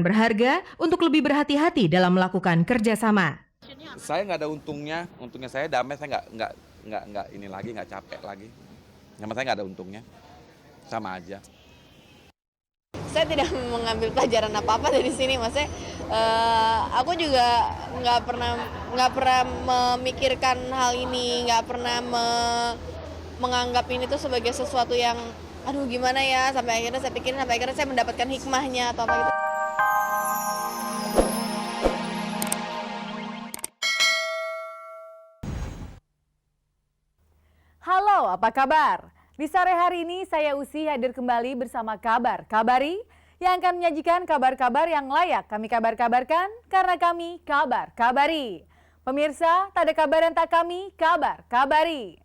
berharga untuk lebih berhati-hati dalam melakukan kerjasama. Saya nggak ada untungnya saya damai, saya nggak ini lagi, nggak capek lagi. Sama saya nggak ada untungnya, sama aja. Saya tidak mengambil pelajaran apa-apa dari sini, maksudnya aku juga nggak pernah memikirkan hal ini, nggak pernah menganggap ini tuh sebagai sesuatu yang aduh gimana ya, sampai akhirnya saya pikirin, sampai akhirnya saya mendapatkan hikmahnya atau apa gitu. Halo, apa kabar? Di sore hari ini saya Usi hadir kembali bersama Kabar Kabari yang akan menyajikan kabar-kabar yang layak kami kabar-kabarkan karena kami Kabar Kabari. Pemirsa, tak ada kabar yang tak kami Kabar Kabari.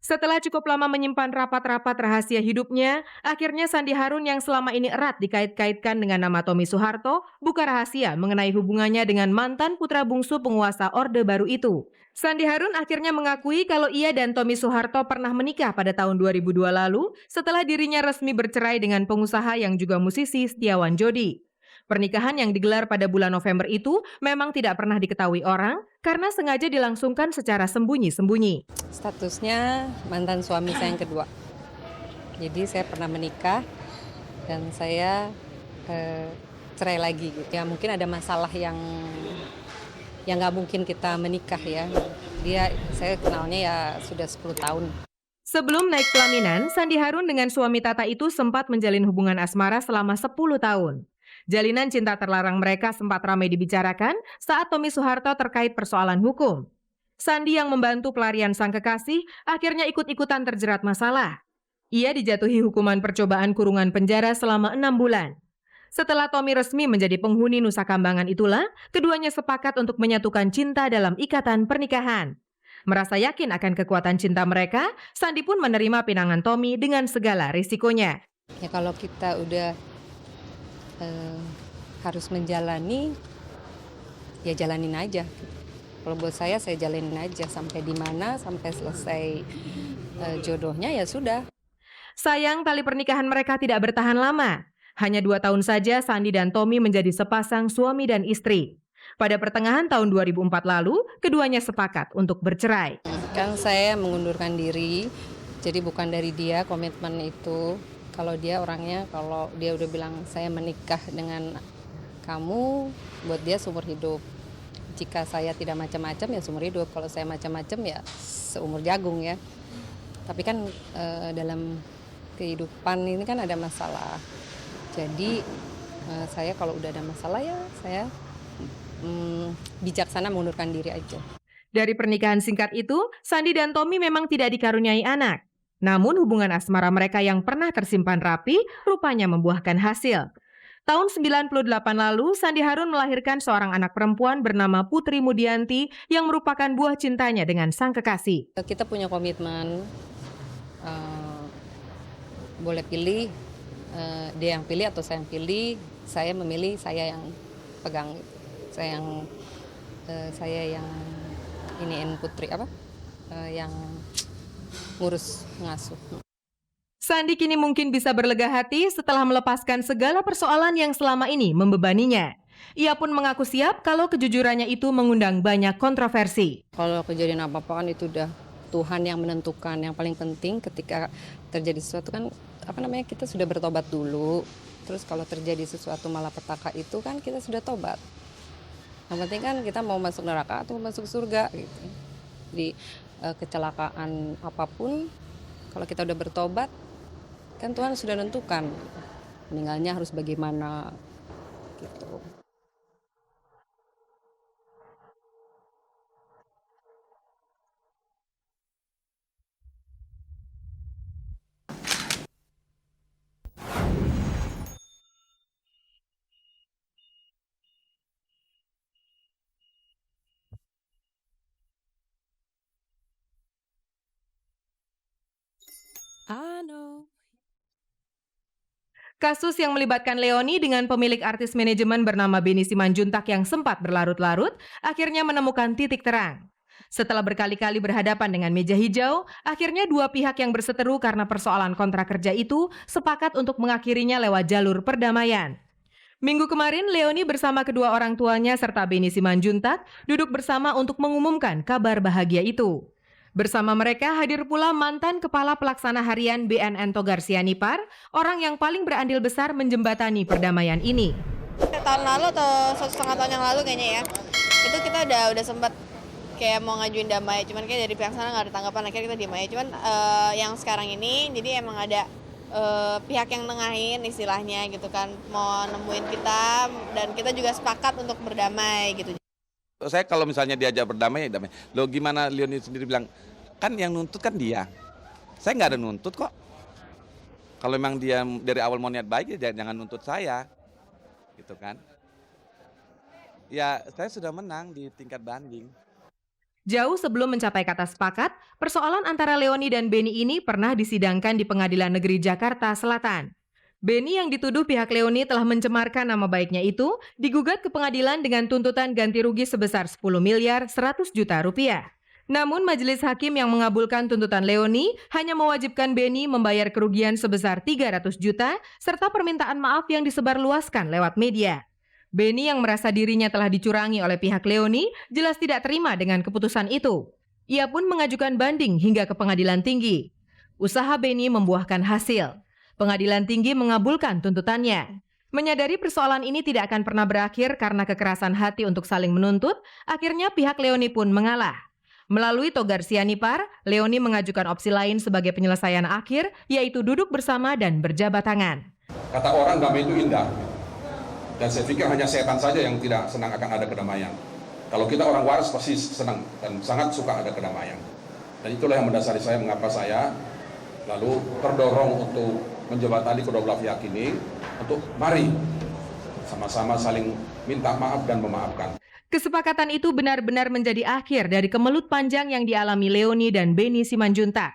Setelah cukup lama menyimpan rapat-rapat rahasia hidupnya, akhirnya Sandi Harun yang selama ini erat dikait-kaitkan dengan nama Tommy Soeharto buka rahasia mengenai hubungannya dengan mantan putra bungsu penguasa Orde Baru itu. Sandi Harun akhirnya mengakui kalau ia dan Tommy Soeharto pernah menikah pada tahun 2002 lalu setelah dirinya resmi bercerai dengan pengusaha yang juga musisi Setiawan Jodi. Pernikahan yang digelar pada bulan November itu memang tidak pernah diketahui orang karena sengaja dilangsungkan secara sembunyi-sembunyi. Statusnya mantan suami saya yang kedua. Jadi saya pernah menikah dan saya cerai lagi gitu. Ya mungkin ada masalah yang nggak mungkin kita menikah ya. Saya kenalnya ya sudah 10 tahun. Sebelum naik pelaminan, Sandi Harun dengan suami Tata itu sempat menjalin hubungan asmara selama 10 tahun. Jalinan cinta terlarang mereka sempat ramai dibicarakan saat Tommy Soeharto terkait persoalan hukum. Sandi yang membantu pelarian sang kekasih akhirnya ikut-ikutan terjerat masalah. Ia dijatuhi hukuman percobaan kurungan penjara selama 6 bulan. Setelah Tommy resmi menjadi penghuni Nusa Kambangan itulah, keduanya sepakat untuk menyatukan cinta dalam ikatan pernikahan. Merasa yakin akan kekuatan cinta mereka, Sandi pun menerima pinangan Tommy dengan segala risikonya. Ya kalau kita udah harus menjalani, ya jalanin aja. Kalau buat saya jalanin aja sampai di mana, sampai selesai jodohnya ya sudah. Sayang tali pernikahan mereka tidak bertahan lama. Hanya 2 tahun saja Sandi dan Tommy menjadi sepasang suami dan istri. Pada pertengahan tahun 2004 lalu, keduanya sepakat untuk bercerai. Kan saya mengundurkan diri, jadi bukan dari dia komitmen itu. Kalau dia orangnya, kalau dia udah bilang saya menikah dengan kamu, buat dia seumur hidup. Jika saya tidak macam-macam ya seumur hidup, kalau saya macam-macam ya seumur jagung ya. Tapi kan dalam kehidupan ini kan ada masalah. Jadi saya kalau udah ada masalah ya saya bijaksana mengundurkan diri aja. Dari pernikahan singkat itu, Sandi dan Tommy memang tidak dikaruniai anak. Namun hubungan asmara mereka yang pernah tersimpan rapi rupanya membuahkan hasil. Tahun 98 lalu, Sandi Harun melahirkan seorang anak perempuan bernama Putri Mudianti yang merupakan buah cintanya dengan sang kekasih. Kita punya komitmen, boleh pilih, dia yang pilih atau saya yang pilih. Saya memilih saya yang pegang, saya yang iniin Putri yang ngurus ngasuh. Sandi kini mungkin bisa berlega hati setelah melepaskan segala persoalan yang selama ini membebaninya. Ia pun mengaku siap kalau kejujurannya itu mengundang banyak kontroversi. Kalau kejadian apa-apa kan itu udah Tuhan yang menentukan. Yang paling penting ketika terjadi sesuatu kan kita sudah bertobat dulu. Terus kalau terjadi sesuatu malapetaka itu kan kita sudah tobat. Yang penting kan kita mau masuk neraka atau masuk surga gitu. Di kecelakaan apapun, kalau kita udah bertobat, kan Tuhan sudah nentukan meninggalnya harus bagaimana gitu. Kasus yang melibatkan Leoni dengan pemilik artis manajemen bernama Benny Simanjuntak yang sempat berlarut-larut, akhirnya menemukan titik terang. Setelah berkali-kali berhadapan dengan meja hijau, akhirnya dua pihak yang berseteru karena persoalan kontrak kerja itu sepakat untuk mengakhirinya lewat jalur perdamaian. Minggu kemarin, Leoni bersama kedua orang tuanya serta Beni Simanjuntak duduk bersama untuk mengumumkan kabar bahagia itu. Bersama mereka hadir pula mantan Kepala Pelaksana Harian BNN Togar Sianipar, orang yang paling berandil besar menjembatani perdamaian ini. Tahun lalu atau 1,5 tahun yang lalu kayaknya ya, itu kita udah sempat kayak mau ngajuin damai, cuman kayak dari pihak sana nggak ada tanggapan, akhirnya kita diem aja. Cuman yang sekarang ini jadi emang ada pihak yang nengahin istilahnya gitu kan, mau nemuin kita dan kita juga sepakat untuk berdamai gitu. Saya kalau misalnya diajak berdamai, ya damai. Loh gimana Leoni sendiri bilang, kan yang nuntut kan dia. Saya nggak ada nuntut kok. Kalau memang dia dari awal mau niat baik, ya jangan nuntut saya. Gitu kan. Ya saya sudah menang di tingkat banding. Jauh sebelum mencapai kata sepakat, persoalan antara Leoni dan Beni ini pernah disidangkan di Pengadilan Negeri Jakarta Selatan. Beni yang dituduh pihak Leoni telah mencemarkan nama baiknya itu digugat ke pengadilan dengan tuntutan ganti rugi sebesar 10 miliar 100 juta rupiah. Namun majelis hakim yang mengabulkan tuntutan Leoni hanya mewajibkan Beni membayar kerugian sebesar 300 juta serta permintaan maaf yang disebarluaskan lewat media. Beni yang merasa dirinya telah dicurangi oleh pihak Leoni jelas tidak terima dengan keputusan itu. Ia pun mengajukan banding hingga ke pengadilan tinggi. Usaha Beni membuahkan hasil. Pengadilan tinggi mengabulkan tuntutannya. Menyadari persoalan ini tidak akan pernah berakhir karena kekerasan hati untuk saling menuntut, akhirnya pihak Leoni pun mengalah. Melalui Togar Sianipar, Leoni mengajukan opsi lain sebagai penyelesaian akhir, yaitu duduk bersama dan berjabat tangan. Kata orang damai itu indah. Dan saya pikir hanya setan saja yang tidak senang akan ada kedamaian. Kalau kita orang waras pasti senang dan sangat suka ada kedamaian. Dan itulah yang mendasari saya mengapa saya lalu terdorong untuk menjembatani kedua belah pihak ini untuk mari sama-sama saling minta maaf dan memaafkan. Kesepakatan itu benar-benar menjadi akhir dari kemelut panjang yang dialami Leoni dan Beni Simanjuntak.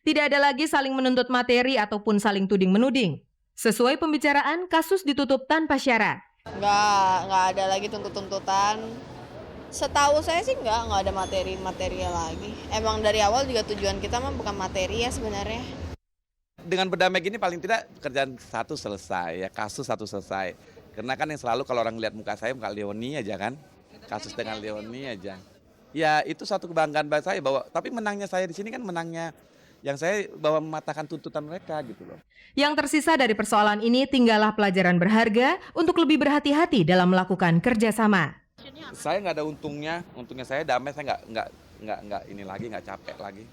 Tidak ada lagi saling menuntut materi ataupun saling tuding-menuding. Sesuai pembicaraan, kasus ditutup tanpa syarat. Nggak ada lagi tuntut-tuntutan. Setahu saya sih nggak ada materi-materinya lagi. Emang dari awal juga tujuan kita mah bukan materi ya sebenarnya. Dengan berdamai gini paling tidak pekerjaan satu selesai, ya kasus satu selesai. Karena kan yang selalu kalau orang lihat muka saya, muka Leoni aja kan. Kasus dengan Leoni aja. Ya itu satu kebanggaan bagi saya bahwa, tapi menangnya saya di sini kan menangnya yang saya bahwa mematahkan tuntutan mereka gitu loh. Yang tersisa dari persoalan ini tinggallah pelajaran berharga untuk lebih berhati-hati dalam melakukan kerjasama. Saya nggak ada untungnya saya damai, saya nggak ini lagi, nggak capek lagi.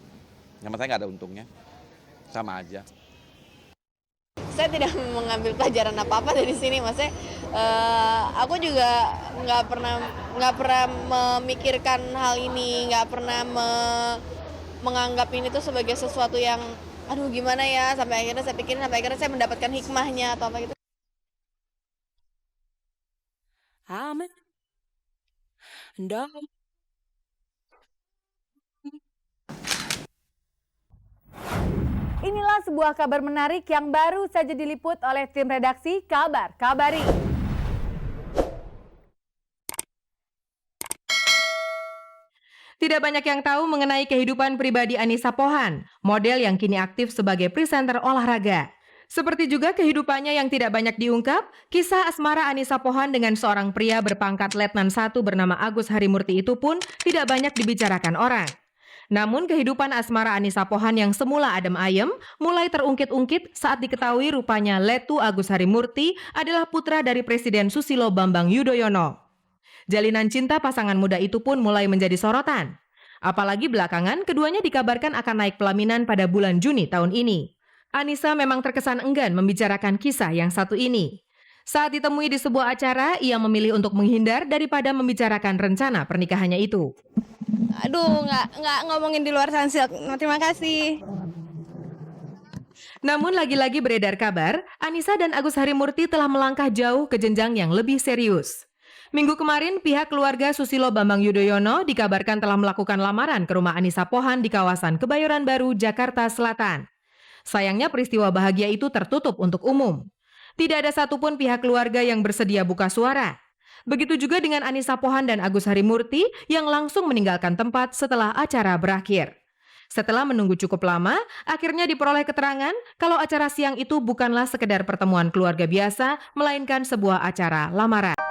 Sama saya nggak ada untungnya, sama aja. Saya tidak mengambil pelajaran apa-apa dari sini, maksudnya aku juga nggak pernah memikirkan hal ini, nggak pernah menganggap ini tuh sebagai sesuatu yang aduh gimana ya, sampai akhirnya saya pikirin, sampai akhirnya saya mendapatkan hikmahnya atau apa gitu. Amen. Inilah sebuah kabar menarik yang baru saja diliput oleh tim redaksi Kabar Kabari. Tidak banyak yang tahu mengenai kehidupan pribadi Anissa Pohan, model yang kini aktif sebagai presenter olahraga. Seperti juga kehidupannya yang tidak banyak diungkap, kisah asmara Anissa Pohan dengan seorang pria berpangkat Letnan 1 bernama Agus Harimurti itu pun tidak banyak dibicarakan orang. Namun kehidupan asmara Anissa Pohan yang semula adem ayem mulai terungkit-ungkit saat diketahui rupanya Letu Agus Harimurti adalah putra dari Presiden Susilo Bambang Yudhoyono. Jalinan cinta pasangan muda itu pun mulai menjadi sorotan. Apalagi belakangan keduanya dikabarkan akan naik pelaminan pada bulan Juni tahun ini. Anissa memang terkesan enggan membicarakan kisah yang satu ini. Saat ditemui di sebuah acara, ia memilih untuk menghindar daripada membicarakan rencana pernikahannya itu. Aduh, nggak ngomongin di luar sana. Terima kasih. Namun lagi-lagi beredar kabar, Anissa dan Agus Harimurti telah melangkah jauh ke jenjang yang lebih serius. Minggu kemarin, pihak keluarga Susilo Bambang Yudhoyono dikabarkan telah melakukan lamaran ke rumah Anissa Pohan di kawasan Kebayoran Baru, Jakarta Selatan. Sayangnya peristiwa bahagia itu tertutup untuk umum. Tidak ada satupun pihak keluarga yang bersedia buka suara. Begitu juga dengan Anissa Pohan dan Agus Harimurti yang langsung meninggalkan tempat setelah acara berakhir. Setelah menunggu cukup lama, akhirnya diperoleh keterangan kalau acara siang itu bukanlah sekedar pertemuan keluarga biasa, melainkan sebuah acara lamaran.